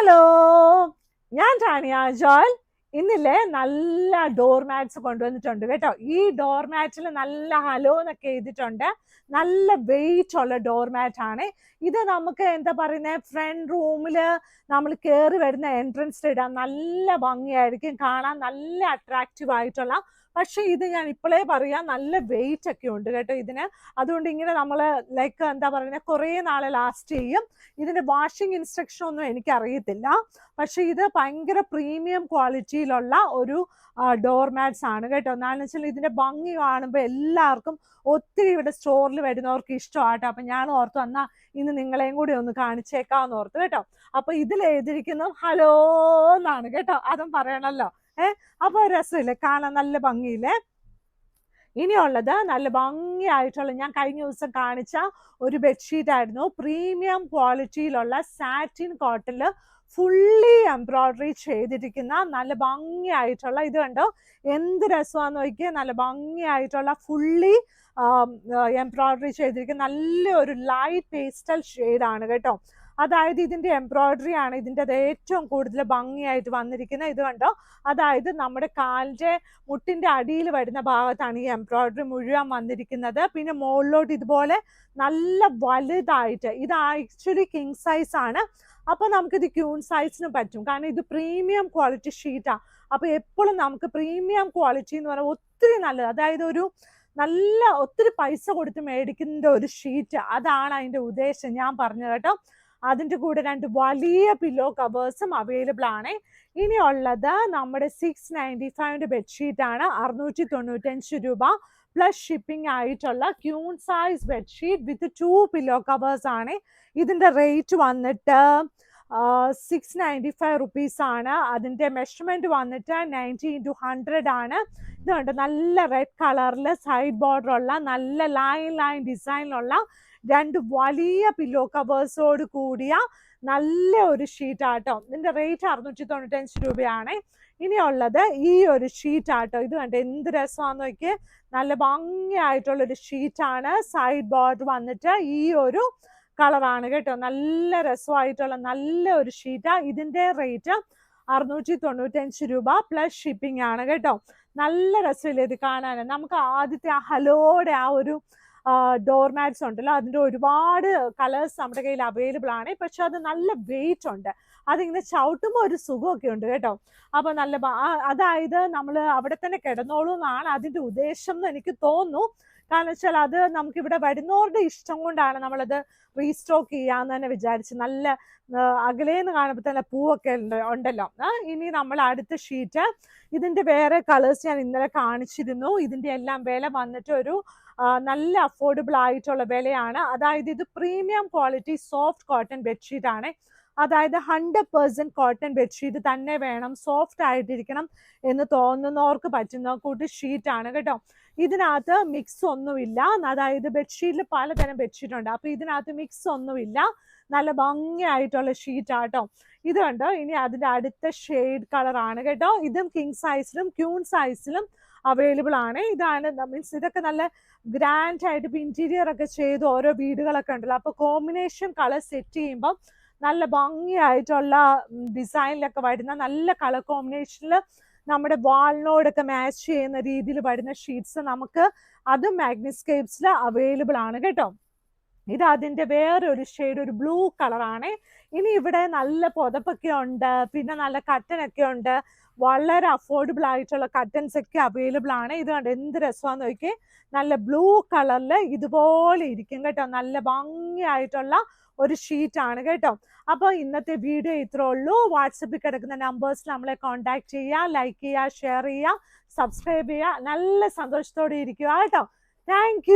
Hello, ഞാൻ റാണിയ Joel. ഇന്നില്ലേ നല്ല door mats കൊണ്ടുവന്നിട്ടുണ്ട് കേട്ടോ. ഈ ഡോർ മാറ്റിൽ നല്ല ഹലോ എന്നൊക്കെ എഴുതിയിട്ടുണ്ട്. നല്ല വെയിറ്റ് ഉള്ള ഡോർ മാറ്റ് ആണ് ഇത്. നമുക്ക് എന്താ പറയുന്നത്, ഫ്രണ്ട് റൂമില് നമ്മൾ കയറി വരുന്ന എൻട്രൻസിൽ ഇടാൻ നല്ല ഭംഗിയായിരിക്കും, കാണാൻ നല്ല അട്രാക്റ്റീവ് ആയിട്ടുള്ള. പക്ഷെ ഇത് ഞാൻ ഇപ്പോഴേ പറയാം, നല്ല വെയിറ്റ് ഒക്കെ ഉണ്ട് കേട്ടോ ഇതിന്. അതുകൊണ്ട് ഇങ്ങനെ നമ്മൾ ലൈക്ക് എന്താ പറയുന്നത്, കുറേ നാളെ ലാസ്റ്റ് ചെയ്യും. ഇതിന്റെ വാഷിംഗ് ഇൻസ്ട്രക്ഷൻ ഒന്നും എനിക്ക് അറിയത്തില്ല. പക്ഷെ ഇത് ഭയങ്കര പ്രീമിയം ക്വാളിറ്റിയിലുള്ള ഒരു ഡോർ മാറ്റ്സ് ആണ് കേട്ടോ. എന്താണെന്ന് വെച്ചാൽ ഇതിന്റെ ഭംഗി കാണുമ്പോൾ എല്ലാവർക്കും ഒത്തിരി ഇവിടെ സ്റ്റോറിൽ വരുന്നവർക്ക് ഇഷ്ടമാട്ടോ. അപ്പൊ ഞാൻ ഓർത്തു വന്നാ ഇന്ന് നിങ്ങളെയും കൂടി ഒന്ന് കാണിച്ചേക്കാന്ന് ഓർത്തു കേട്ടോ. അപ്പൊ ഇതിൽ എഴുതിയിരിക്കുന്നത് ഹലോ എന്നാണ് കേട്ടോ, അതും പറയണല്ലോ. അപ്പൊ രസമില്ലേ കാണാൻ, നല്ല ഭംഗിയില്ലേ. ഇനിയുള്ളത് നല്ല ഭംഗിയായിട്ടുള്ള, ഞാൻ കഴിഞ്ഞ ദിവസം കാണിച്ച ഒരു ബെഡ്ഷീറ്റ് ആയിരുന്നു. പ്രീമിയം ക്വാളിറ്റിയിലുള്ള സാറ്റിൻ കോട്ടണില് ഫുള്ളി എംബ്രോയിഡറി ചെയ്തിരിക്കുന്ന നല്ല ഭംഗിയായിട്ടുള്ള, ഇത് കണ്ടോ എന്ത് രസമാണെന്ന് നോക്കിയാൽ. നല്ല ഭംഗിയായിട്ടുള്ള ഫുള്ളി എംബ്രോയിഡറി ചെയ്തിരിക്കുന്ന നല്ലൊരു ലൈറ്റ് പേസ്റ്റൽ ഷെയ്ഡാണ് കേട്ടോ. അതായത് ഇതിന്റെ എംബ്രോയിഡറി ആണ് ഇതിൻ്റെ ഏറ്റവും കൂടുതൽ ഭംഗിയായിട്ട് വന്നിരിക്കുന്നത്. ഇത് കണ്ടോ, അതായത് നമ്മുടെ കാലിന്റെ മുട്ടിന്റെ അടിയിൽ വരുന്ന ഭാഗത്താണ് ഈ എംബ്രോയിഡറി മുഴുവൻ വന്നിരിക്കുന്നത്. പിന്നെ മുകളിലോട്ട് ഇതുപോലെ നല്ല വലുതായിട്ട്, ഇത് ആക്ച്വലി കിങ് സൈസ് ആണ്. അപ്പൊ നമുക്കിത് ക്യൂൺ സൈസിന് പറ്റും, കാരണം ഇത് പ്രീമിയം ക്വാളിറ്റി ഷീറ്റാണ്. അപ്പൊ എപ്പോഴും നമുക്ക് പ്രീമിയം ക്വാളിറ്റി എന്ന് പറഞ്ഞാൽ ഒത്തിരി നല്ലത്, അതായത് ഒരു നല്ല ഒത്തിരി പൈസ കൊടുത്ത് മേടിക്കുന്ന ഒരു ഷീറ്റ്, അതാണ് അതിന്റെ ഉദ്ദേശം ഞാൻ പറഞ്ഞത് കേട്ടോ. അതിൻ്റെ കൂടെ 2 വലിയ പില്ലോ കവേഴ്സും അവൈലബിൾ ആണ്. ഇനിയുള്ളത് നമ്മുടെ 695 ബെഡ്ഷീറ്റ് ആണ്, 695 രൂപ പ്ലസ് ഷിപ്പിംഗ് ആയിട്ടുള്ള ക്യൂൺ സൈസ് ബെഡ്ഷീറ്റ് വിത്ത് 2 പില്ലോ കവേഴ്സ് ആണ്. ഇതിൻ്റെ റേറ്റ് വന്നിട്ട് 695 റുപ്പീസ് ആണ്. അതിൻ്റെ മെഷർമെന്റ് വന്നിട്ട് 90x100 ആണ്. ഇതുണ്ട് നല്ല റെഡ് കളറിൽ സൈഡ് ബോർഡർ ഉള്ള നല്ല ലൈൻ ഡിസൈനിലുള്ള 2 വലിയ പില്ലോ കവേഴ്സോട് കൂടിയ നല്ല ഒരു ഷീറ്റ് ആട്ടോ. ഇതിന്റെ റേറ്റ് 695 രൂപയാണ്. ഇനിയുള്ളത് ഈ ഒരു ഷീറ്റ് ആട്ടോ. ഇത് കണ്ട് എന്ത് രസമാണെന്ന് നോക്കിയേ, നല്ല ഭംഗിയായിട്ടുള്ളൊരു ഷീറ്റാണ്. സൈഡ് ബോർഡർ വന്നിട്ട് ഈ ഒരു കളറാണ് കേട്ടോ. നല്ല രസമായിട്ടുള്ള നല്ല ഒരു ഷീറ്റാ. ഇതിന്റെ റേറ്റ് 695 രൂപ പ്ലസ് ഷിപ്പിംഗ് ആണ് കേട്ടോ. നല്ല രസമില്ലേ ഇത് കാണാൻ. നമുക്ക് ആദ്യത്തെ ആ ഹലോയുടെ ആ ഒരു ഡോർ മാറ്റ്സ് ഉണ്ടല്ലോ, അതിൻ്റെ ഒരുപാട് കളേഴ്സ് നമ്മുടെ കയ്യിൽ അവൈലബിൾ ആണ്. പക്ഷെ അത് നല്ല വെയിറ്റ് ഉണ്ട്, അതിങ്ങനെ ചവിട്ടുമ്പോൾ ഒരു സുഖമൊക്കെ ഉണ്ട് കേട്ടോ. അപ്പൊ നല്ല അതായത് നമ്മൾ അവിടെ തന്നെ കിടന്നോളൂ എന്നാണ് അതിന്റെ ഉദ്ദേശം എന്ന് എനിക്ക് തോന്നുന്നു. കാരണം വെച്ചാൽ അത് നമുക്കിവിടെ വരുന്നവരുടെ ഇഷ്ടം കൊണ്ടാണ് നമ്മളത് റീസ്റ്റോക്ക് ചെയ്യാന്ന് തന്നെ വിചാരിച്ച്. നല്ല അകലേന്ന് കാണുമ്പോൾ തന്നെ പൂവൊക്കെ ഉണ്ടല്ലോ. ഇനി നമ്മൾ അടുത്ത ഷീറ്റ്, ഇതിന്റെ വേറെ കളേഴ്സ് ഞാൻ ഇന്നലെ കാണിച്ചിരുന്നു. ഇതിന്റെ എല്ലാം വില വന്നിട്ട് ഒരു നല്ല അഫോർഡബിൾ ആയിട്ടുള്ള വിലയാണ്. അതായത് ഇത് premium quality soft cotton bedsheet ആണ്. അതായത് 100% കോട്ടൺ ബെഡ്ഷീറ്റ് തന്നെ വേണം, സോഫ്റ്റ് ആയിട്ടിരിക്കണം എന്ന് തോന്നുന്നവർക്ക് പറ്റുന്ന കൂട്ട് ഷീറ്റ് ആണ് കേട്ടോ. ഇതിനകത്ത് മിക്സ് ഒന്നുമില്ല. അതായത് ബെഡ്ഷീറ്റിൽ പലതരം ബെഡ്ഷീറ്റ് ഉണ്ട്, അപ്പൊ ഇതിനകത്ത് മിക്സ് ഒന്നുമില്ല. നല്ല ഭംഗിയായിട്ടുള്ള ഷീറ്റ് ആട്ടോ. ഇത് കണ്ടോ. ഇനി അതിന്റെ അടുത്ത ഷെയ്ഡ് കളർ ആണ് കേട്ടോ. ഇതും കിങ് സൈസിലും ക്യൂൺ സൈസിലും അവൈലബിൾ ആണ്. ഇതാണ് മീൻസ് ഇതൊക്കെ നല്ല ഗ്രാൻഡ് ആയിട്ട് ഇപ്പൊ ഇന്റീരിയർ ഒക്കെ ചെയ്ത് ഓരോ വീടുകളൊക്കെ ഉണ്ടല്ലോ, അപ്പൊ കോമ്പിനേഷൻ കളർ സെറ്റ് ചെയ്യുമ്പോൾ നല്ല ഭംഗിയായിട്ടുള്ള ഡിസൈനിലൊക്കെ വരുന്ന നല്ല കളർ കോമ്പിനേഷനിൽ നമ്മുടെ വാളിനോടൊക്കെ മാച്ച് ചെയ്യുന്ന രീതിയിൽ വരുന്ന ഷീറ്റ്സ് നമുക്ക് അതും മാഗ്നിസ്കേപ്സിൽ അവൈലബിൾ ആണ് കേട്ടോ. ഇത് അതിന്റെ വേറൊരു ഷെയ്ഡ്, ഒരു ബ്ലൂ കളറാണ്. ഇനി ഇവിടെ നല്ല പുതപ്പൊക്കെ ഉണ്ട്, പിന്നെ നല്ല കട്ടനൊക്കെ ഉണ്ട്. വളരെ അഫോർഡബിൾ ആയിട്ടുള്ള കട്ടൻസ് ഒക്കെ അവൈലബിൾ ആണ്. ഇത് കണ്ട് എന്ത് രസമാന്ന് നോക്കി, നല്ല ബ്ലൂ കളറിൽ ഇതുപോലെ ഇരിക്കും കേട്ടോ. നല്ല ഭംഗിയായിട്ടുള്ള ഒരു ഷീറ്റ് ആണ് കേട്ടോ. അപ്പോൾ ഇന്നത്തെ വീഡിയോ ഇത്രേ ഉള്ളൂ. വാട്സപ്പിൽ കിടക്കുന്ന നമ്പേഴ്സിൽ നമ്മളെ കോൺടാക്ട് ചെയ്യുക, ലൈക്ക് ചെയ്യുക, ഷെയർ ചെയ്യുക, സബ്സ്ക്രൈബ് ചെയ്യുക. നല്ല സന്തോഷത്തോടെ ഇരിക്കുക കേട്ടോ. താങ്ക്